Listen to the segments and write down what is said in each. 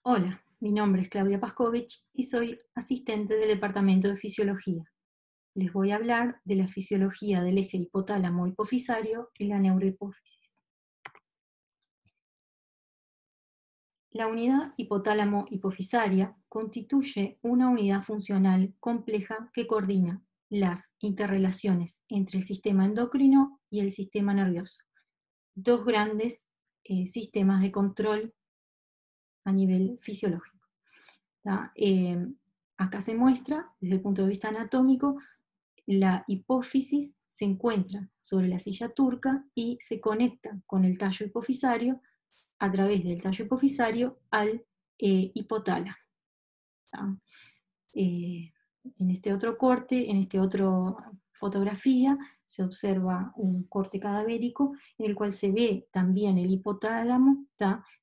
Hola, mi nombre es Claudia Pascovich y soy asistente del Departamento de Fisiología. Les voy a hablar de la fisiología del eje hipotálamo-hipofisario y la neurohipófisis. La unidad hipotálamo-hipofisaria constituye una unidad funcional compleja que coordina las interrelaciones entre el sistema endocrino y el sistema nervioso, dos grandes sistemas de control a nivel fisiológico. Acá se muestra, desde el punto de vista anatómico, la hipófisis se encuentra sobre la silla turca y se conecta con el tallo hipofisario a través del tallo hipofisario al hipotálamo. En este otro corte, en esta otra fotografía, se observa un corte cadavérico en el cual se ve también el hipotálamo,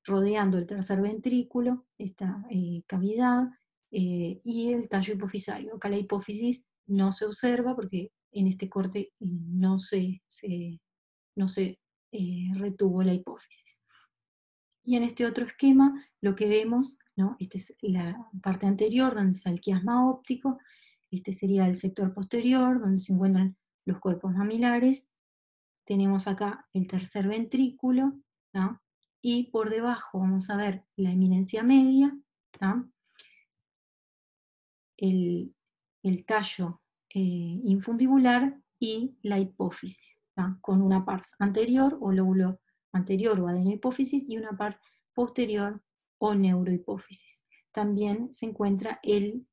rodeando el tercer ventrículo, esta cavidad, y el tallo hipofisario. Acá la hipófisis no se observa porque en este corte no se retuvo la hipófisis. Y en este otro esquema lo que vemos, ¿no? Esta es la parte anterior donde está el quiasma óptico, este sería el sector posterior donde se encuentran los cuerpos mamilares, tenemos acá el tercer ventrículo, ¿no? Y por debajo vamos a ver la eminencia media, ¿no? el tallo infundibular y la hipófisis, ¿no? Con una pars anterior o lóbulo anterior o adenohipófisis y una par posterior o neurohipófisis. También se encuentra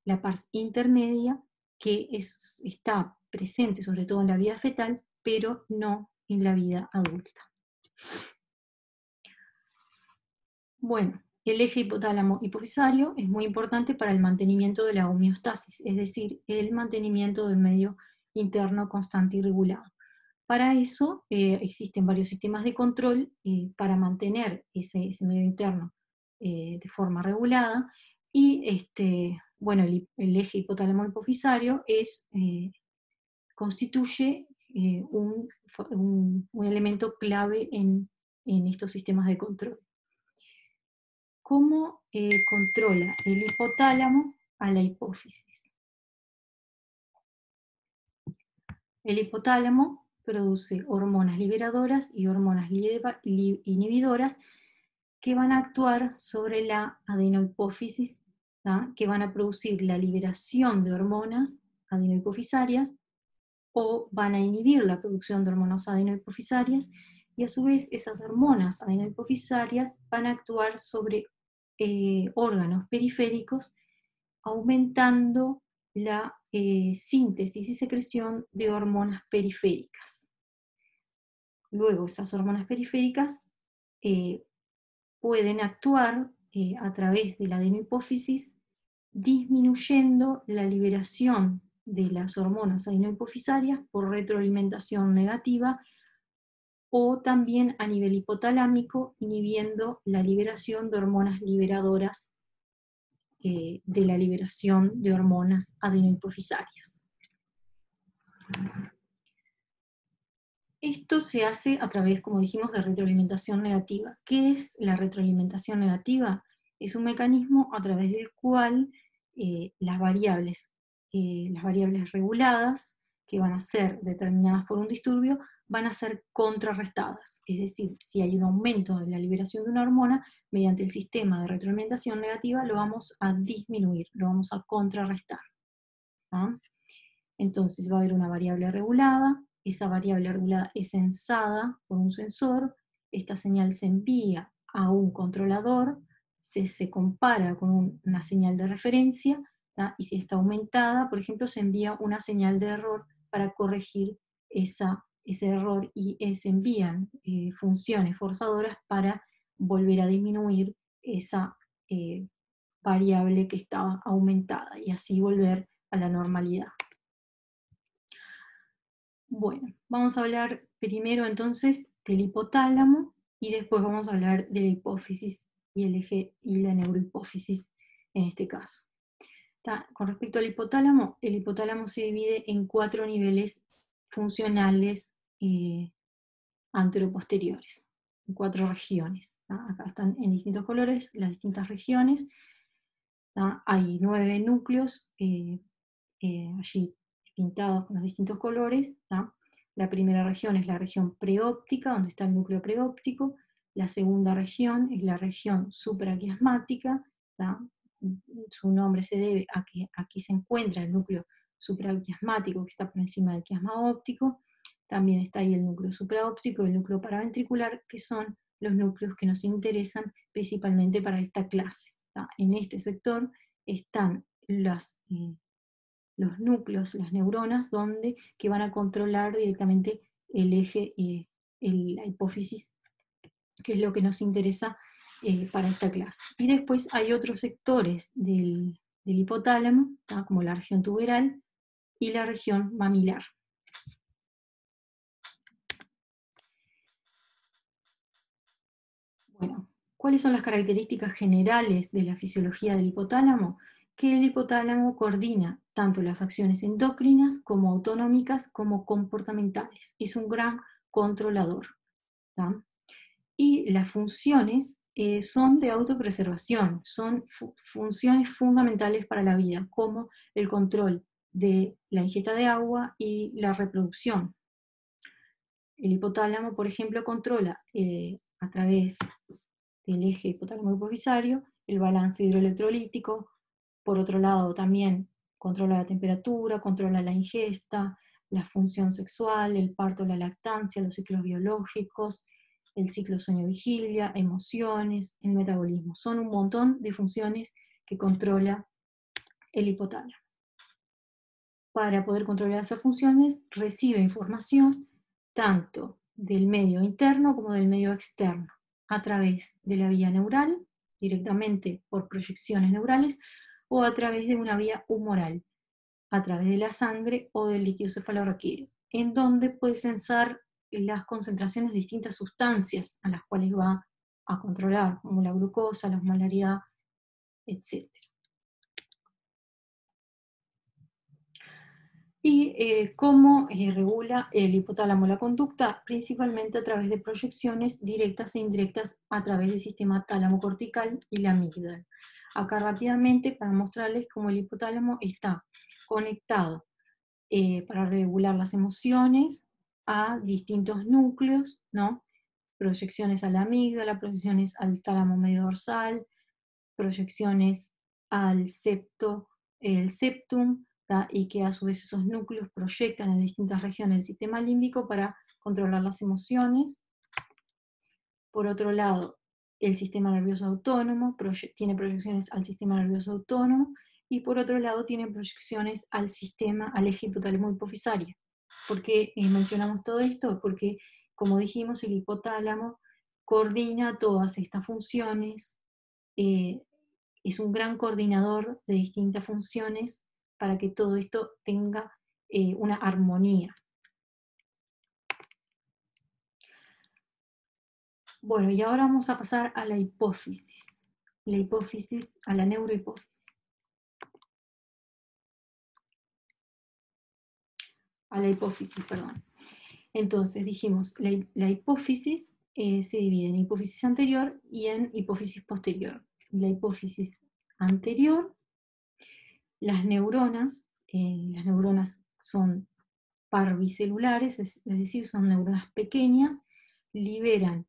la pars intermedia que está presente sobre todo en la vida fetal, pero no en la vida adulta. Bueno, el eje hipotálamo-hipofisario es muy importante para el mantenimiento de la homeostasis, es decir, el mantenimiento del medio interno constante y regulado. Para eso existen varios sistemas de control para mantener ese medio interno de forma regulada, y bueno, el eje hipotálamo-hipofisario constituye un elemento clave en estos sistemas de control. ¿Cómo controla el hipotálamo a la hipófisis? El hipotálamo produce hormonas liberadoras y hormonas inhibidoras que van a actuar sobre la adenohipófisis, que van a producir la liberación de hormonas adenohipofisarias o van a inhibir la producción de hormonas adenohipofisarias, y a su vez esas hormonas adenohipofisarias van a actuar sobre órganos periféricos, aumentando la síntesis y secreción de hormonas periféricas. Luego esas hormonas periféricas pueden actuar a través de la adenohipófisis, disminuyendo la liberación de las hormonas adenohipofisarias por retroalimentación negativa, o también a nivel hipotalámico, inhibiendo la liberación de hormonas liberadoras de la liberación de hormonas adenohipofisarias. Esto se hace a través, como dijimos, de retroalimentación negativa. ¿Qué es la retroalimentación negativa? Es un mecanismo a través del cual las variables reguladas, que van a ser determinadas por un disturbio, van a ser contrarrestadas. Es decir, si hay un aumento en la liberación de una hormona, mediante el sistema de retroalimentación negativa lo vamos a disminuir, lo vamos a contrarrestar, ¿no? Entonces va a haber una variable regulada, esa variable regulada es censada por un sensor, esta señal se envía a un controlador, se compara con una señal de referencia, y si está aumentada, por ejemplo, se envía una señal de error para corregir ese error, y se envían funciones forzadoras para volver a disminuir esa variable que estaba aumentada y así volver a la normalidad. Bueno, vamos a hablar primero entonces del hipotálamo y después vamos a hablar de la hipófisis y el eje y la neurohipófisis en este caso. Con respecto al hipotálamo, el hipotálamo se divide en 4 niveles funcionales anteroposteriores. 4 regiones. Acá están en distintos colores las distintas regiones. Hay 9 núcleos allí pintados con los distintos colores. La primera región es la región preóptica, donde está el núcleo preóptico. La segunda región es la región supraquiasmática. Su nombre se debe a que aquí se encuentra el núcleo supraquiasmático, que está por encima del quiasma óptico. También está ahí el núcleo supraóptico y el núcleo paraventricular, que son los núcleos que nos interesan principalmente para esta clase. En este sector están los núcleos, las neuronas, que van a controlar directamente el eje, la hipófisis, que es lo que nos interesa para esta clase. Y después hay otros sectores del hipotálamo, como la región tuberal y la región mamilar. Bueno, ¿cuáles son las características generales de la fisiología del hipotálamo? Que el hipotálamo coordina tanto las acciones endocrinas como autonómicas como comportamentales. Es un gran controlador. ¿tá? Y las funciones son de autopreservación, son funciones fundamentales para la vida, como el control de la ingesta de agua y la reproducción. El hipotálamo, por ejemplo, controla a través del eje hipotálamo-hipofisario el balance hidroelectrolítico. Por otro lado, también controla la temperatura, controla la ingesta, la función sexual, el parto, la lactancia, los ciclos biológicos, el ciclo sueño-vigilia, emociones, el metabolismo. Son un montón de funciones que controla el hipotálamo. Para poder controlar esas funciones, recibe información tanto del medio interno como del medio externo, a través de la vía neural, directamente por proyecciones neurales, o a través de una vía humoral, a través de la sangre o del líquido cefalorraquídeo, en donde puede censar las concentraciones de distintas sustancias a las cuales va a controlar, como la glucosa, la osmolaridad, etc. Y cómo regula el hipotálamo la conducta, principalmente a través de proyecciones directas e indirectas a través del sistema tálamo-cortical y la amígdala. Acá rápidamente para mostrarles cómo el hipotálamo está conectado para regular las emociones a distintos núcleos, ¿no? Proyecciones a la amígdala, proyecciones al tálamo medio dorsal, proyecciones al el septum, y que a su vez esos núcleos proyectan en distintas regiones del sistema límbico para controlar las emociones. Por otro lado, el sistema nervioso autónomo tiene proyecciones al sistema nervioso autónomo, y por otro lado tiene proyecciones al eje hipotálamo hipofisario. ¿Por qué mencionamos todo esto? Porque, como dijimos, el hipotálamo coordina todas estas funciones, es un gran coordinador de distintas funciones para que todo esto tenga una armonía. Bueno, y ahora vamos a pasar a la hipófisis. A la neurohipófisis. A la hipófisis, perdón. Entonces dijimos, la hipófisis se divide en hipófisis anterior y en hipófisis posterior. La hipófisis anterior, las neuronas son parvicelulares, es decir, son neuronas pequeñas, liberan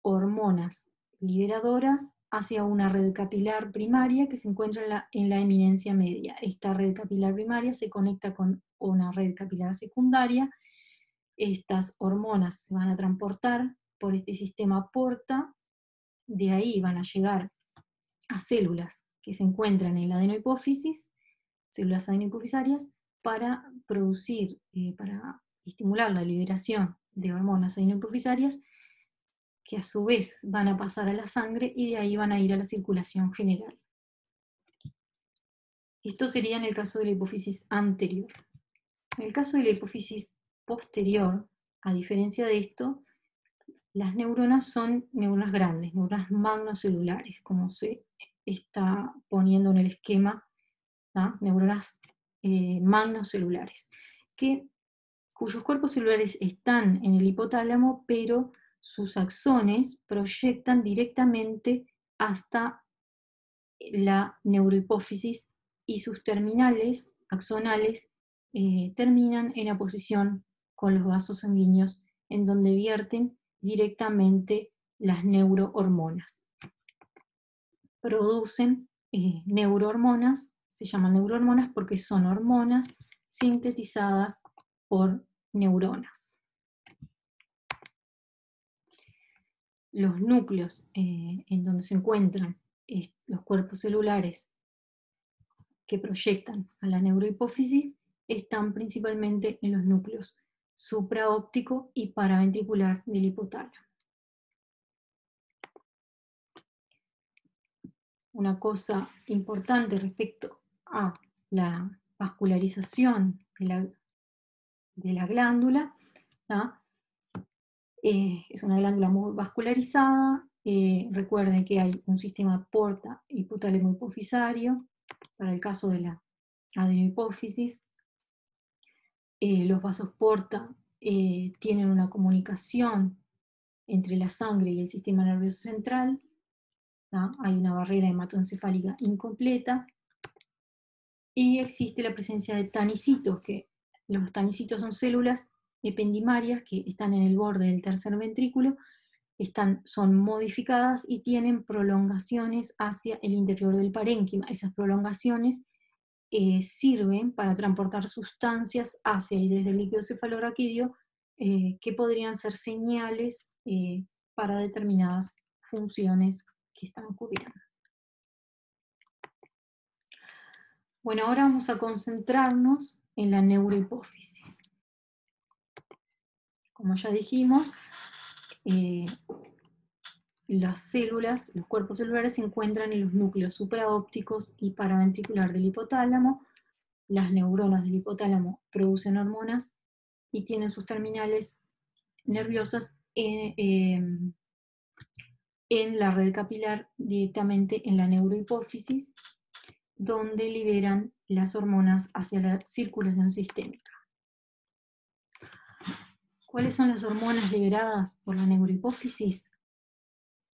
hormonas liberadoras hacia una red capilar primaria que se encuentra en la eminencia media. Esta red capilar primaria se conecta con una red capilar secundaria. Estas hormonas se van a transportar por este sistema porta, de ahí van a llegar a células que se encuentran en la adenohipófisis, células adenohipofisarias, para producir, para estimular la liberación de hormonas adenohipofisarias, que a su vez van a pasar a la sangre y de ahí van a ir a la circulación general. Esto sería en el caso de la hipófisis anterior. En el caso de la hipófisis posterior, a diferencia de esto, las neuronas son neuronas grandes, neuronas magnocelulares, como se está poniendo en el esquema, ¿no? Neuronas magnocelulares, cuyos cuerpos celulares están en el hipotálamo, pero sus axones proyectan directamente hasta la neurohipófisis y sus terminales axonales terminan en oposición con los vasos sanguíneos, en donde vierten directamente las neurohormonas. Producen neurohormonas, se llaman neurohormonas porque son hormonas sintetizadas por neuronas. Los núcleos en donde se encuentran los cuerpos celulares que proyectan a la neurohipófisis están principalmente en los núcleos supraóptico y paraventricular del hipotálamo. Una cosa importante respecto a la vascularización de la glándula, es una glándula muy vascularizada. Recuerden que hay un sistema porta hipotálamo hipofisario para el caso de la adenohipófisis. Los vasos porta tienen una comunicación entre la sangre y el sistema nervioso central. Hay una barrera hematoencefálica incompleta. Y existe la presencia de tanicitos, que los tanicitos son células ependimarias que están en el borde del tercer ventrículo, son modificadas y tienen prolongaciones hacia el interior del parénquima. Esas prolongaciones sirven para transportar sustancias hacia y desde el líquido cefalorraquídeo que podrían ser señales para determinadas funciones que están ocurriendo. Bueno, ahora vamos a concentrarnos en la neurohipófisis. Como ya dijimos, las células, los cuerpos celulares se encuentran en los núcleos supraópticos y paraventricular del hipotálamo. Las neuronas del hipotálamo producen hormonas y tienen sus terminales nerviosas en la red capilar, directamente en la neurohipófisis, donde liberan las hormonas hacia la circulación sistémica. ¿Cuáles son las hormonas liberadas por la neurohipófisis?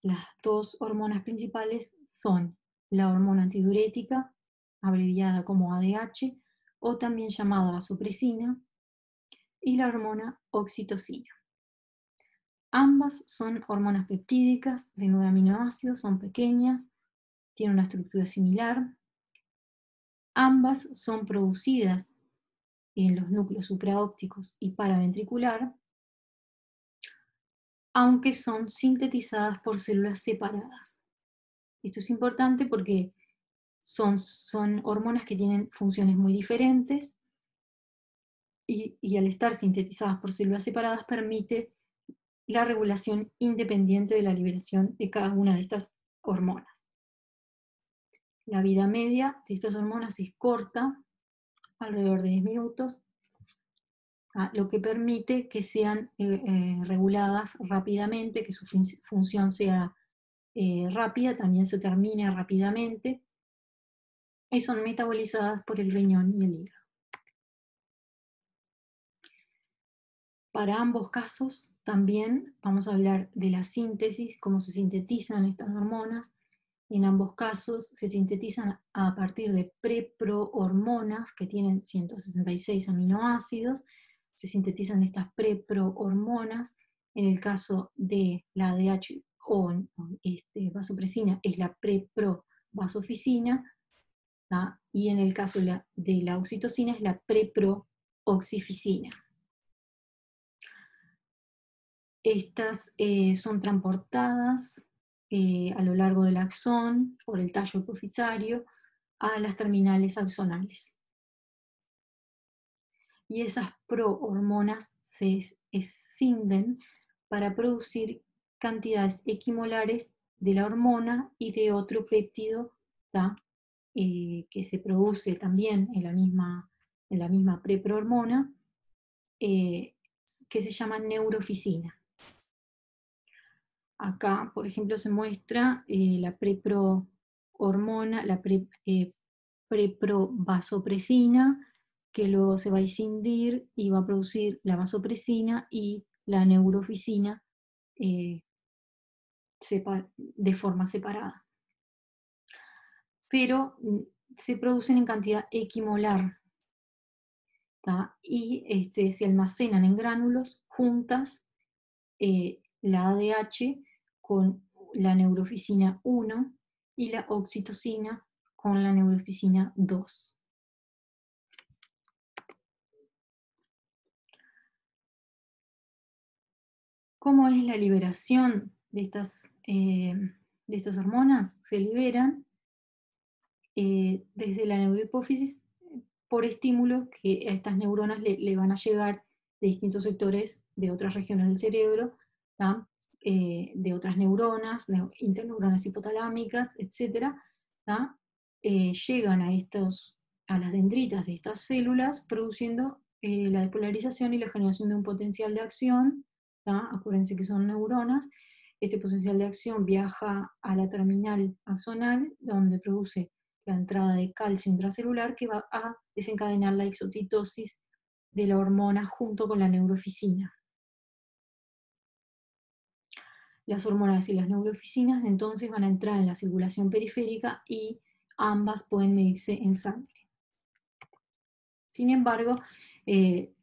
Las dos hormonas principales son la hormona antidiurética, abreviada como ADH, o también llamada vasopresina, y la hormona oxitocina. Ambas son hormonas peptídicas de 9 aminoácidos, son pequeñas, tienen una estructura similar. Ambas son producidas en los núcleos supraópticos y paraventricular, aunque son sintetizadas por células separadas. Esto es importante porque son hormonas que tienen funciones muy diferentes y al estar sintetizadas por células separadas permite la regulación independiente de la liberación de cada una de estas hormonas. La vida media de estas hormonas es corta, alrededor de 10 minutos, lo que permite que sean reguladas rápidamente, que su función sea rápida, también se termine rápidamente, y son metabolizadas por el riñón y el hígado. Para ambos casos también vamos a hablar de la síntesis, cómo se sintetizan estas hormonas. En ambos casos se sintetizan a partir de preprohormonas que tienen 166 aminoácidos. Se sintetizan estas preprohormonas. En el caso de la ADH o vasopresina es la preprovasofisina, y en el caso de la oxitocina es la preprooxificina. Estas son transportadas a lo largo del axón por el tallo hipofisario a las terminales axonales. Y esas prohormonas se escinden para producir cantidades equimolares de la hormona y de otro péptido que se produce también en la misma preprohormona, que se llama neurofisina. Acá, por ejemplo, se muestra la preprohormona, la preprovasopresina, que luego se va a escindir y va a producir la vasopresina y la neurofisina, de forma separada. Pero se producen en cantidad equimolar, ¿tá? Y se almacenan en gránulos juntas, la ADH con la neuroficina 1 y la oxitocina con la neuroficina 2. ¿Cómo es la liberación de estas hormonas? Se liberan desde la neurohipófisis por estímulos que a estas neuronas le van a llegar de distintos sectores de otras regiones del cerebro, ¿tá? De otras neuronas, interneuronas hipotalámicas, etc. Llegan a las dendritas de estas células, produciendo la despolarización y la generación de un potencial de acción. ¿Tá? Acuérdense que son neuronas. Este potencial de acción viaja a la terminal axonal, donde produce la entrada de calcio intracelular, que va a desencadenar la exocitosis de la hormona junto con la neuroficina. Las hormonas y las neuroficinas entonces van a entrar en la circulación periférica y ambas pueden medirse en sangre. Sin embargo,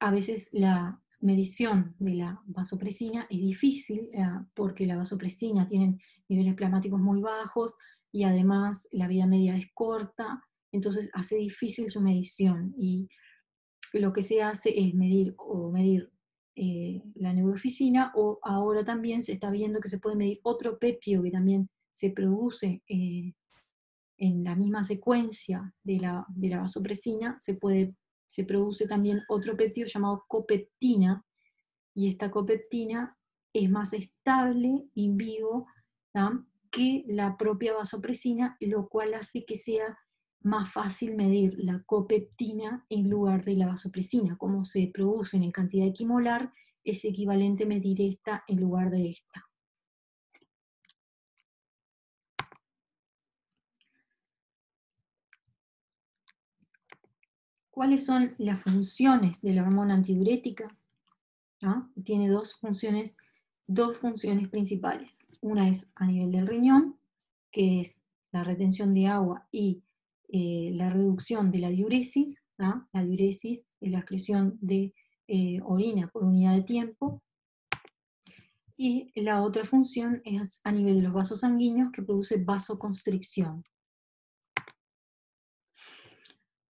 a veces la medición de la vasopresina es difícil, porque la vasopresina tiene niveles plasmáticos muy bajos y además la vida media es corta, entonces hace difícil su medición, y lo que se hace es medir la neuroficina, o ahora también se está viendo que se puede medir otro péptido que también se produce en la misma secuencia de la vasopresina. Se produce también otro péptido llamado copeptina, y esta copeptina es más estable in vivo, ¿tá? Que la propia vasopresina, lo cual hace que sea más fácil medir la copeptina en lugar de la vasopresina. Como se producen en cantidad equimolar, es equivalente medir esta en lugar de esta. ¿Cuáles son las funciones de la hormona antidiurética? Tiene dos funciones principales. Una es a nivel del riñón, que es la retención de agua y la reducción de la diuresis. La diuresis es la excreción de orina por unidad de tiempo. Y la otra función es a nivel de los vasos sanguíneos, que produce vasoconstricción.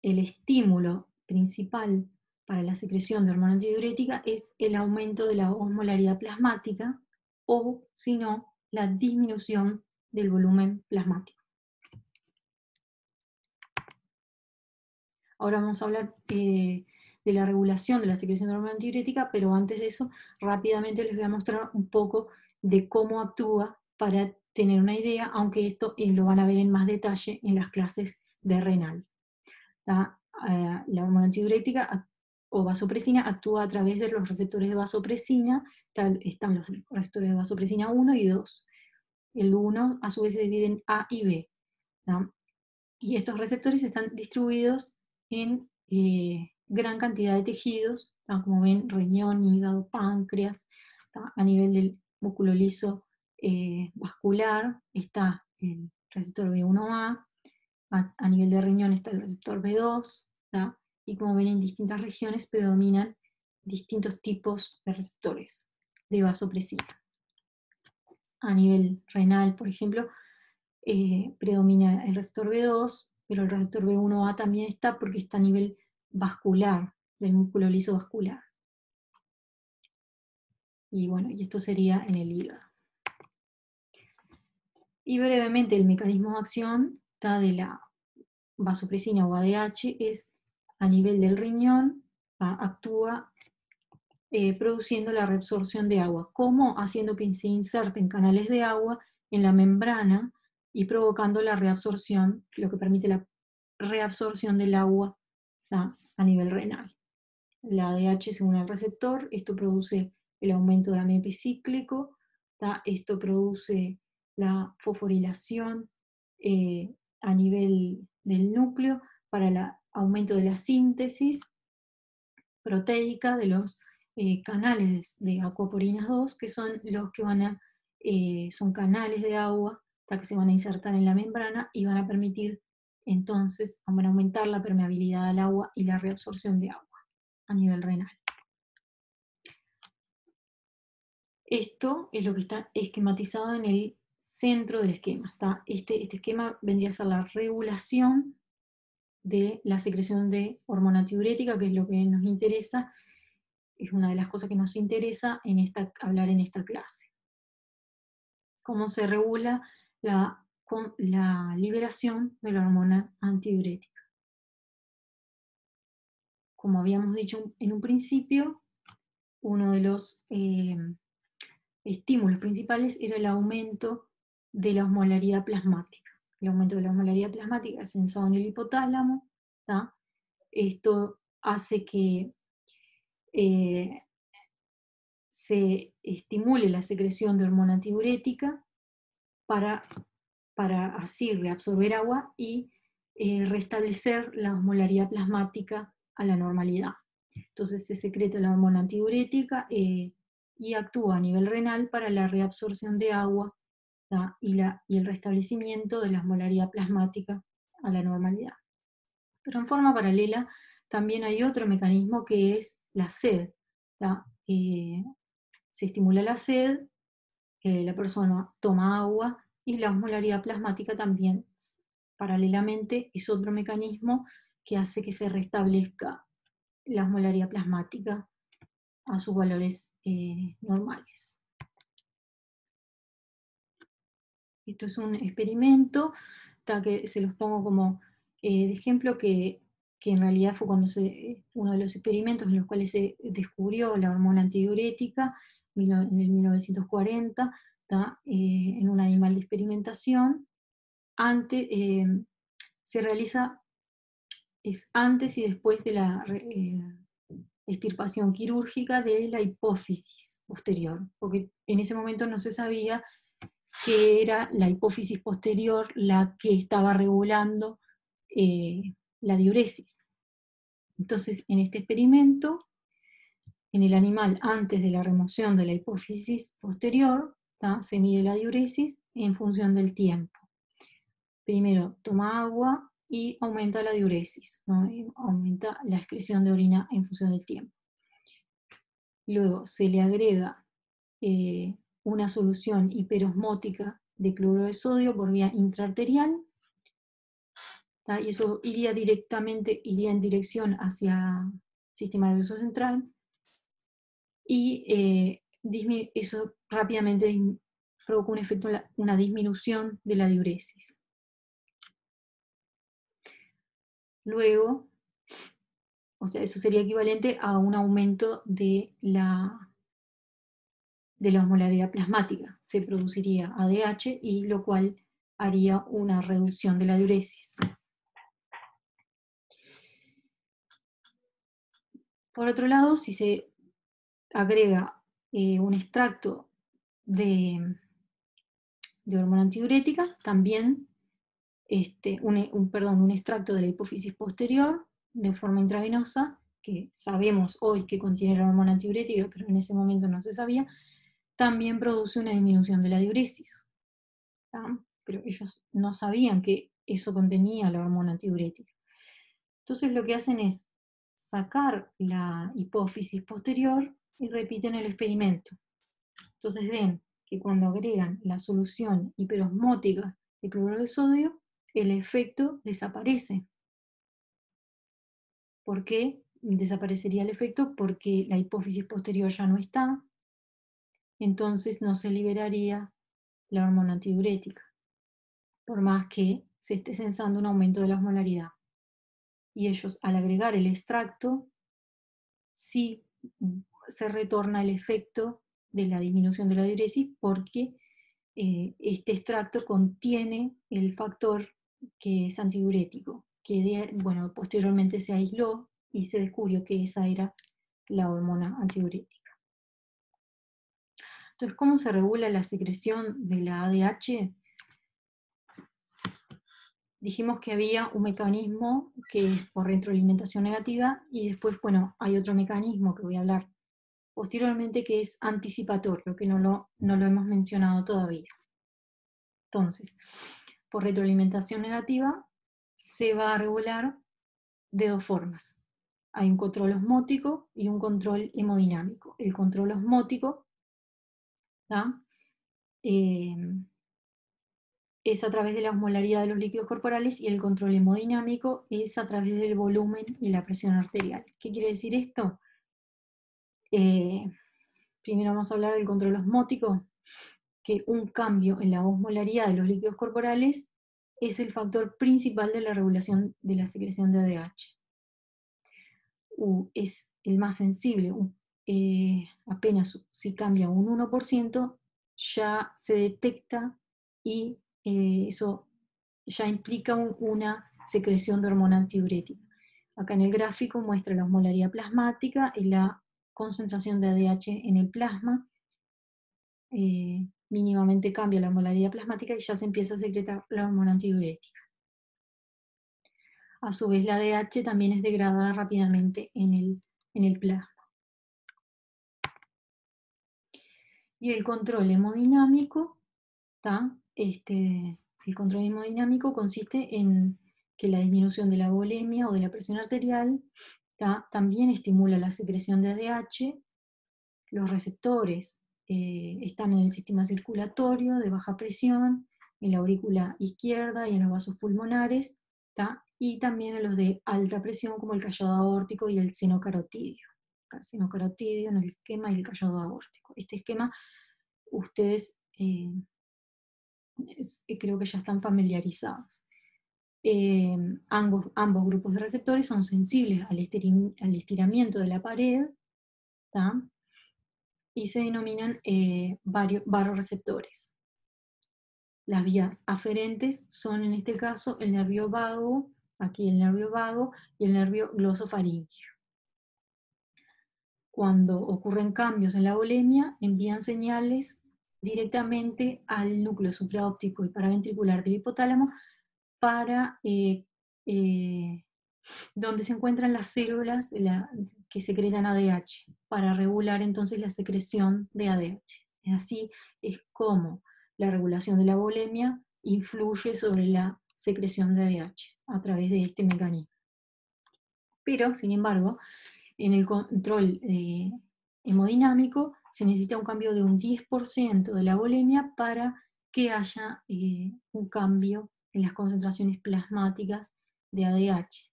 El estímulo principal para la secreción de hormona antidiurética es el aumento de la osmolaridad plasmática, o, si no, la disminución del volumen plasmático. Ahora vamos a hablar de la regulación de la secreción de hormona antidiurética, pero antes de eso, rápidamente les voy a mostrar un poco de cómo actúa, para tener una idea, aunque esto lo van a ver en más detalle en las clases de renal. La hormona antidiurética o vasopresina actúa a través de los receptores de vasopresina. Están los receptores de vasopresina 1 y 2. El 1 a su vez se divide en A y B, ¿no? Y estos receptores están distribuidos en gran cantidad de tejidos, ¿no? Como ven, riñón, hígado, páncreas. ¿No? A nivel del músculo liso vascular está el receptor B1A. A nivel de riñón está el receptor B2, ¿tá? Y como ven, en distintas regiones predominan distintos tipos de receptores de vasopresina. A nivel renal, por ejemplo, predomina el receptor B2, pero el receptor B1A también está, porque está a nivel vascular, del músculo liso vascular. Y bueno, y esto sería en el hígado. Y brevemente, el mecanismo de acción de la vasopresina o ADH es a nivel del riñón. Actúa produciendo la reabsorción de agua. ¿Cómo? Haciendo que se inserten canales de agua en la membrana y provocando la reabsorción, lo que permite la reabsorción del agua a nivel renal. La ADH se une al receptor, esto produce el aumento de AMP cíclico, esto produce la fosforilación a nivel del núcleo para el aumento de la síntesis proteica de los canales de aquaporinas 2, que son los que son canales de agua que se van a insertar en la membrana y van a permitir, entonces, van a aumentar la permeabilidad al agua y la reabsorción de agua a nivel renal. Esto es lo que está esquematizado en el centro del esquema. Este esquema vendría a ser la regulación de la secreción de hormona tiurética, que es lo que nos interesa, es una de las cosas que nos interesa hablar en esta clase. Cómo se regula con la liberación de la hormona antidiurética. Como habíamos dicho en un principio, uno de los estímulos principales era el aumento de la osmolaridad plasmática. El aumento de la osmolaridad plasmática es sensado en el hipotálamo. ¿tá? Esto hace que se estimule la secreción de hormona antidiurética para así reabsorber agua y restablecer la osmolaridad plasmática a la normalidad. Entonces se secreta la hormona antidiurética y actúa a nivel renal para la reabsorción de agua y el restablecimiento de la osmolaridad plasmática a la normalidad. Pero en forma paralela también hay otro mecanismo que es la sed. Se estimula la sed, la persona toma agua y la osmolaridad plasmática también, paralelamente, es otro mecanismo que hace que se restablezca la osmolaridad plasmática a sus valores normales. Esto es un experimento que se los pongo como de ejemplo, que en realidad fue uno de los experimentos en los cuales se descubrió la hormona antidiurética en el 1940, en un animal de experimentación. Se realiza antes y después de la extirpación quirúrgica de la hipófisis posterior, porque en ese momento no se sabía que era la hipófisis posterior la que estaba regulando la diuresis. Entonces, en este experimento, en el animal, antes de la remoción de la hipófisis posterior, se mide la diuresis en función del tiempo. Primero toma agua y aumenta la diuresis, aumenta la excreción de orina en función del tiempo. Luego se le agrega una solución hiperosmótica de cloruro de sodio por vía intraarterial, y eso iría en dirección hacia el sistema nervioso central, y eso rápidamente provoca un efecto, una disminución de la diuresis. Luego, o sea, eso sería equivalente a un aumento de la osmolaridad plasmática. Se produciría ADH, y lo cual haría una reducción de la diuresis. Por otro lado, si se agrega un extracto de hormona antidiurética, también un extracto de la hipófisis posterior de forma intravenosa, que sabemos hoy que contiene la hormona antidiurética, pero en ese momento no se sabía, también produce una disminución de la diuresis. Pero ellos no sabían que eso contenía la hormona antidiurética. Entonces lo que hacen es sacar la hipófisis posterior y repiten el experimento. Entonces ven que cuando agregan la solución hiperosmótica de cloruro de sodio, el efecto desaparece. ¿Por qué desaparecería el efecto? Porque la hipófisis posterior ya no está, entonces no se liberaría la hormona antidiurética, por más que se esté sensando un aumento de la osmolaridad. Y ellos, al agregar el extracto, sí se retorna el efecto de la disminución de la diuresis, porque este extracto contiene el factor que es antidiurético, que posteriormente se aisló y se descubrió que esa era la hormona antidiurética. Entonces, ¿cómo se regula la secreción de la ADH? Dijimos que había un mecanismo que es por retroalimentación negativa, y después, hay otro mecanismo que voy a hablar posteriormente que es anticipatorio, que no lo hemos mencionado todavía. Entonces, por retroalimentación negativa se va a regular de dos formas. Hay un control osmótico y un control hemodinámico. El control osmótico, ¿tá? Es a través de la osmolaridad de los líquidos corporales, y el control hemodinámico es a través del volumen y la presión arterial. ¿Qué quiere decir esto? Primero vamos a hablar del control osmótico, que un cambio en la osmolaridad de los líquidos corporales es el factor principal de la regulación de la secreción de ADH. Es el más sensible, apenas si cambia un 1%, ya se detecta y eso ya implica una secreción de hormona antidiurética. Acá en el gráfico muestra la osmolaridad plasmática y la concentración de ADH en el plasma. Mínimamente cambia la osmolaridad plasmática y ya se empieza a secretar la hormona antidiurética. A su vez, la ADH también es degradada rápidamente en el plasma. Y el control hemodinámico, el control hemodinámico consiste en que la disminución de la volemia o de la presión arterial también estimula la secreción de ADH. Los receptores están en el sistema circulatorio de baja presión, en la aurícula izquierda y en los vasos pulmonares, y también en los de alta presión, como el callado aórtico y el seno carotídeo. El seno carotídeo en el esquema y el callado aórtico. Este esquema ustedes creo que ya están familiarizados. Ambos grupos de receptores son sensibles al estiramiento de la pared, y se denominan baroreceptores. Las vías aferentes son en este caso el nervio vago, aquí el nervio vago, y el nervio glosofaríngeo. Cuando ocurren cambios en la volemia, envían señales directamente al núcleo supraóptico y paraventricular del hipotálamo, para donde se encuentran las células que secretan ADH, para regular entonces la secreción de ADH. Así es como la regulación de la volemia influye sobre la secreción de ADH a través de este mecanismo. Pero, sin embargo, en el control hemodinámico se necesita un cambio de un 10% de la volemia para que haya un cambio en las concentraciones plasmáticas de ADH.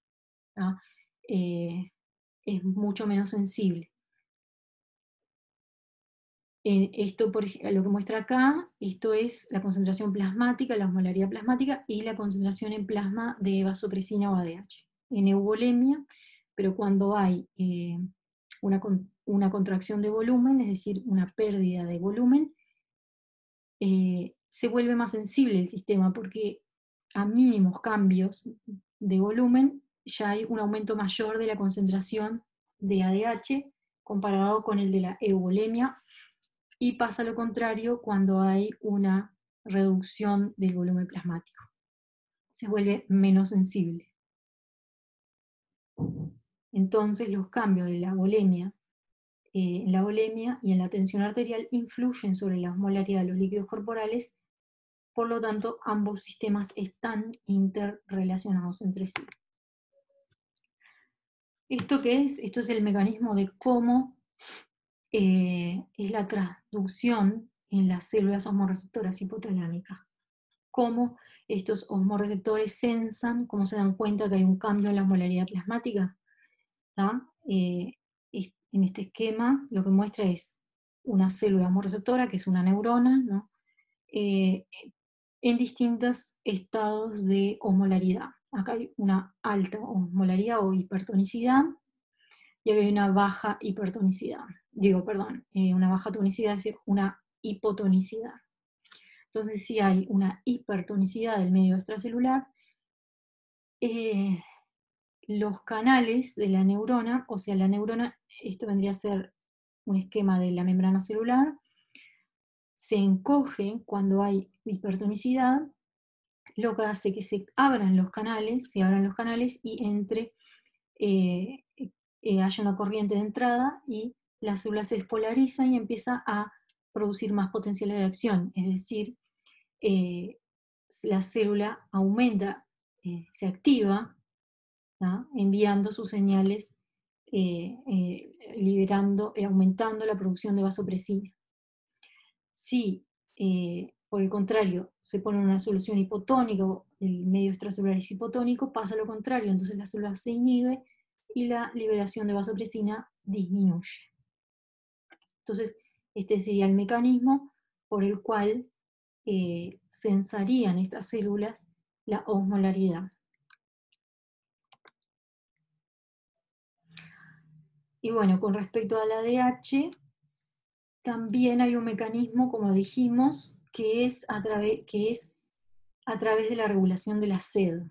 Es mucho menos sensible. Esto, por ejemplo, lo que muestra acá, esto es la concentración plasmática, la osmolaridad plasmática y la concentración en plasma de vasopresina o ADH. En euvolemia, pero cuando hay una contracción de volumen, es decir, una pérdida de volumen, se vuelve más sensible el sistema, porque a mínimos cambios de volumen ya hay un aumento mayor de la concentración de ADH comparado con el de la euvolemia, y pasa lo contrario cuando hay una reducción del volumen plasmático. Se vuelve menos sensible. Entonces los cambios de la volemia, en la volemia y en la tensión arterial influyen sobre la osmolaridad de los líquidos corporales. Por lo tanto, ambos sistemas están interrelacionados entre sí. ¿Esto qué es? Esto es el mecanismo de cómo es la transducción en las células osmorreceptoras hipotalámicas. Cómo estos osmorreceptores sensan, cómo se dan cuenta que hay un cambio en la osmolaridad plasmática. En este esquema lo que muestra es una célula osmorreceptora, que es una neurona, ¿no? En distintos estados de osmolaridad. Acá hay una alta osmolaridad o hipertonicidad, y acá hay una baja hipertonicidad. Una baja tonicidad, es decir, una hipotonicidad. Entonces, si hay una hipertonicidad del medio extracelular, los canales de la neurona, o sea, la neurona, esto vendría a ser un esquema de la membrana celular, se encoge cuando hay hipertonicidad, lo que hace que se abran los canales y haya una corriente de entrada, y la célula se despolariza y empieza a producir más potenciales de acción, es decir, la célula aumenta, se activa, ¿tá? Enviando sus señales, aumentando la producción de vasopresina. Si, por el contrario, se pone una solución hipotónica, o el medio extracelular es hipotónico, pasa lo contrario, entonces la célula se inhibe y la liberación de vasopresina disminuye. Entonces, este sería el mecanismo por el cual sensarían estas células la osmolaridad. Y bueno, con respecto a la ADH, también hay un mecanismo, como dijimos, que es a través de la regulación de la sed.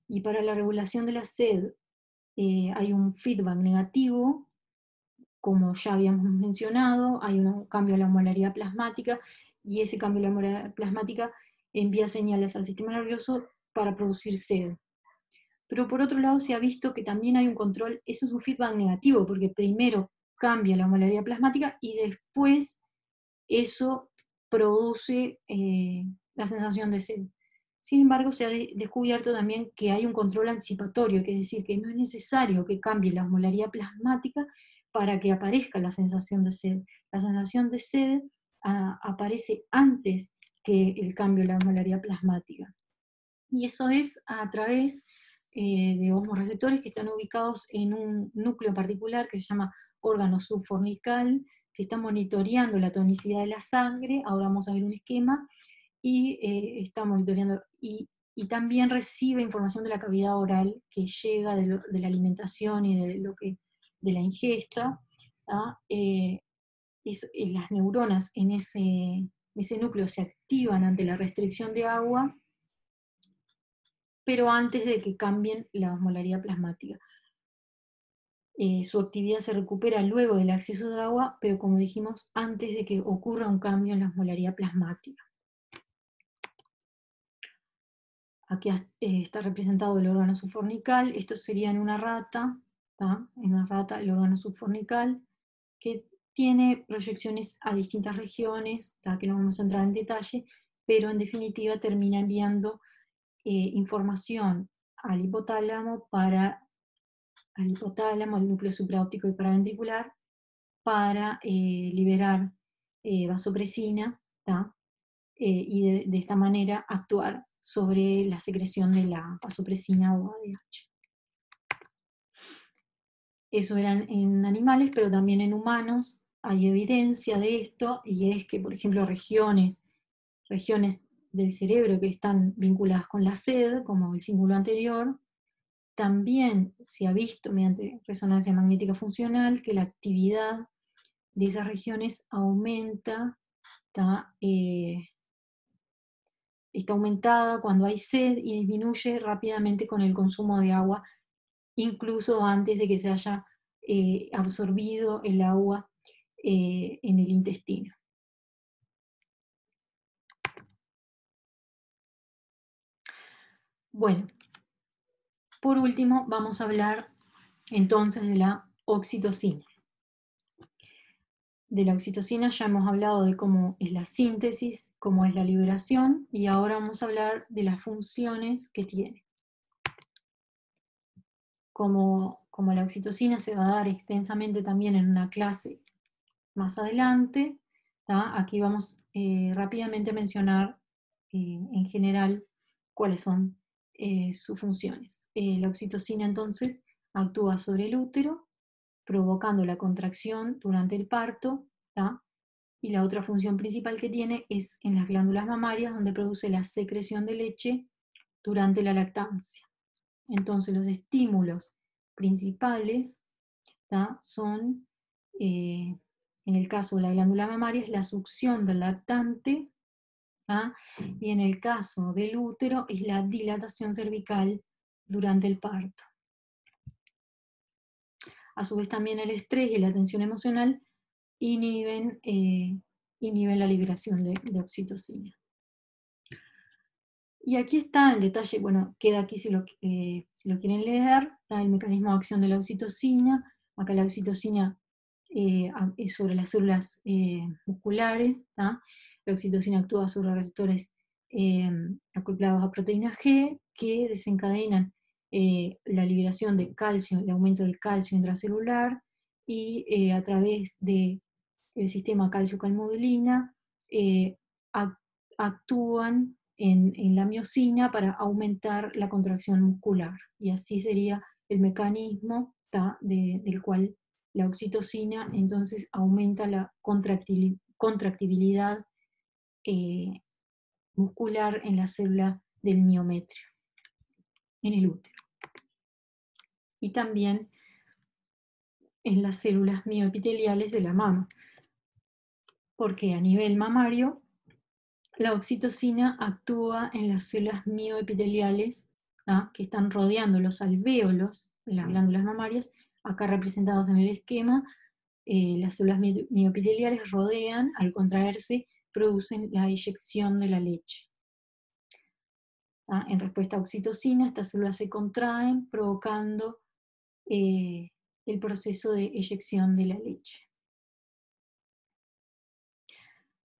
Y para la regulación de la sed hay un feedback negativo, como ya habíamos mencionado, hay un cambio en la osmolaridad plasmática, y ese cambio en la osmolaridad plasmática envía señales al sistema nervioso para producir sed. Pero por otro lado se ha visto que también hay un control, eso es un feedback negativo, porque primero cambia la osmolaridad plasmática y después eso produce la sensación de sed. Sin embargo, se ha descubierto también que hay un control anticipatorio, que es decir, que no es necesario que cambie la osmolaridad plasmática para que aparezca la sensación de sed. La sensación de sed aparece antes que el cambio de la osmolaridad plasmática. Y eso es a través de osmoreceptores que están ubicados en un núcleo particular que se llama órgano subfornical, que está monitoreando la tonicidad de la sangre. Ahora vamos a ver un esquema, y está monitoreando, y también recibe información de la cavidad oral que llega de la alimentación y de la ingesta. Las neuronas en ese núcleo se activan ante la restricción de agua, pero antes de que cambien la osmolaridad plasmática. Su actividad se recupera luego del acceso de agua, pero como dijimos, antes de que ocurra un cambio en la osmolaridad plasmática. Aquí está representado el órgano subfornical. Esto sería en una rata, ¿tá? En una rata el órgano subfornical, que tiene proyecciones a distintas regiones, ¿tá? Que no vamos a entrar en detalle, pero en definitiva termina enviando información al hipotálamo, al núcleo supraóptico y paraventricular, para liberar vasopresina, ¿tá? Y de esta manera actuar sobre la secreción de la vasopresina o ADH. Eso eran en animales, pero también en humanos hay evidencia de esto, y es que, por ejemplo, regiones del cerebro que están vinculadas con la sed, como el símbolo anterior, también se ha visto mediante resonancia magnética funcional que la actividad de esas regiones está aumentada cuando hay sed y disminuye rápidamente con el consumo de agua, incluso antes de que se haya absorbido el agua en el intestino. Bueno, por último vamos a hablar entonces de la oxitocina. De la oxitocina ya hemos hablado de cómo es la síntesis, cómo es la liberación, y ahora vamos a hablar de las funciones que tiene. Como la oxitocina se va a dar extensamente también en una clase más adelante, ¿tá? Aquí vamos rápidamente a mencionar en general cuáles son sus funciones. La oxitocina entonces actúa sobre el útero, provocando la contracción durante el parto, ¿tá? Y la otra función principal que tiene es en las glándulas mamarias, donde produce la secreción de leche durante la lactancia. Entonces los estímulos principales, ¿tá? Son, en el caso de la glándula mamaria, es la succión del lactante, ¿tá? Y en el caso del útero es la dilatación cervical durante el parto. A su vez también el estrés y la tensión emocional inhiben la liberación de oxitocina. Y aquí está el detalle, bueno, queda aquí si lo quieren leer, está el mecanismo de acción de la oxitocina. Acá la oxitocina sobre las células musculares. ¿tá? La oxitocina actúa sobre receptores acoplados a proteína G que desencadenan la liberación de calcio, el aumento del calcio intracelular, y a través del sistema calcio-calmodulina eh, ac- actúan en la miocina para aumentar la contracción muscular. Y así sería el mecanismo del cual la oxitocina entonces aumenta la contractibilidad eh, muscular en la célula del miometrio, en el útero. Y también en las células mioepiteliales de la mama, porque a nivel mamario la oxitocina actúa en las células mioepiteliales que están rodeando los alvéolos de las glándulas mamarias, acá representados en el esquema. Las células mioepiteliales rodean, al contraerse, producen la eyección de la leche. En respuesta a oxitocina, estas células se contraen, provocando el proceso de eyección de la leche.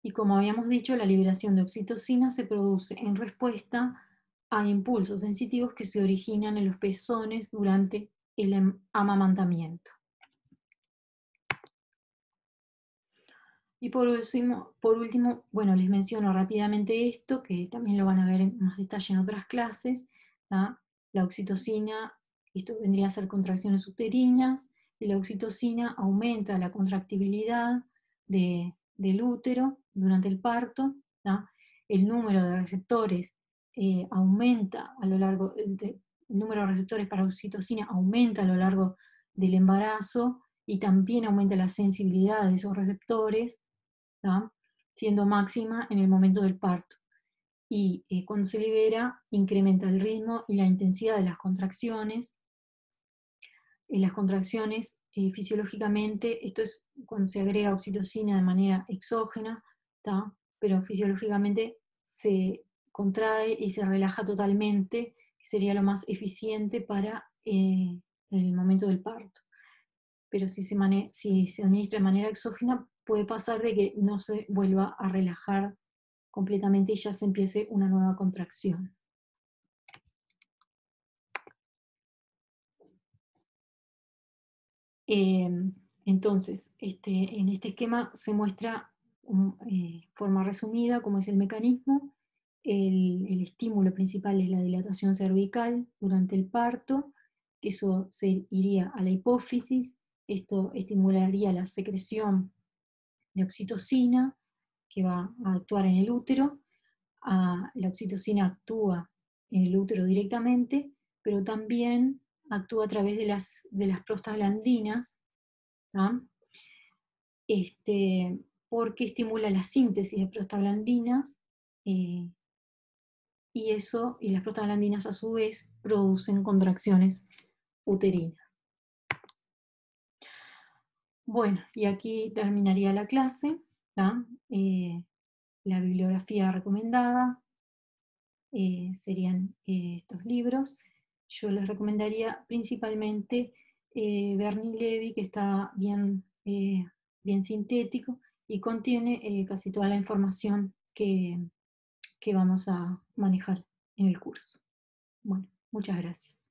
Y como habíamos dicho, la liberación de oxitocina se produce en respuesta a impulsos sensitivos que se originan en los pezones durante el amamantamiento. Y por último, bueno, les menciono rápidamente esto, que también lo van a ver en más detalle en otras clases. ¿tá? La oxitocina, esto vendría a ser contracciones uterinas, y la oxitocina aumenta la contractibilidad del útero durante el parto. ¿tá? El número de receptores aumenta a lo largo, el número de receptores para oxitocina aumenta a lo largo del embarazo, y también aumenta la sensibilidad de esos receptores, ¿tá? siendo máxima en el momento del parto. Y cuando se libera, incrementa el ritmo y la intensidad de las contracciones. Las contracciones, fisiológicamente, esto es cuando se agrega oxitocina de manera exógena, ¿tá? Pero fisiológicamente se contrae y se relaja totalmente, que sería lo más eficiente para el momento del parto. Pero si se administra de manera exógena, puede pasar de que no se vuelva a relajar completamente y ya se empiece una nueva contracción. Entonces, en este esquema se muestra de forma resumida cómo es el mecanismo. El estímulo principal es la dilatación cervical durante el parto, que eso se iría a la hipófisis. Esto estimularía la secreción de oxitocina, que va a actuar en el útero. La oxitocina actúa en el útero directamente, pero también actúa a través de las prostaglandinas, ¿tá? Porque estimula la síntesis de prostaglandinas, y las prostaglandinas a su vez producen contracciones uterinas. Bueno, y aquí terminaría la clase. ¿tá? La bibliografía recomendada serían estos libros. Yo les recomendaría principalmente Bernie Levy, que está bien sintético y contiene casi toda la información que vamos a manejar en el curso. Bueno, muchas gracias.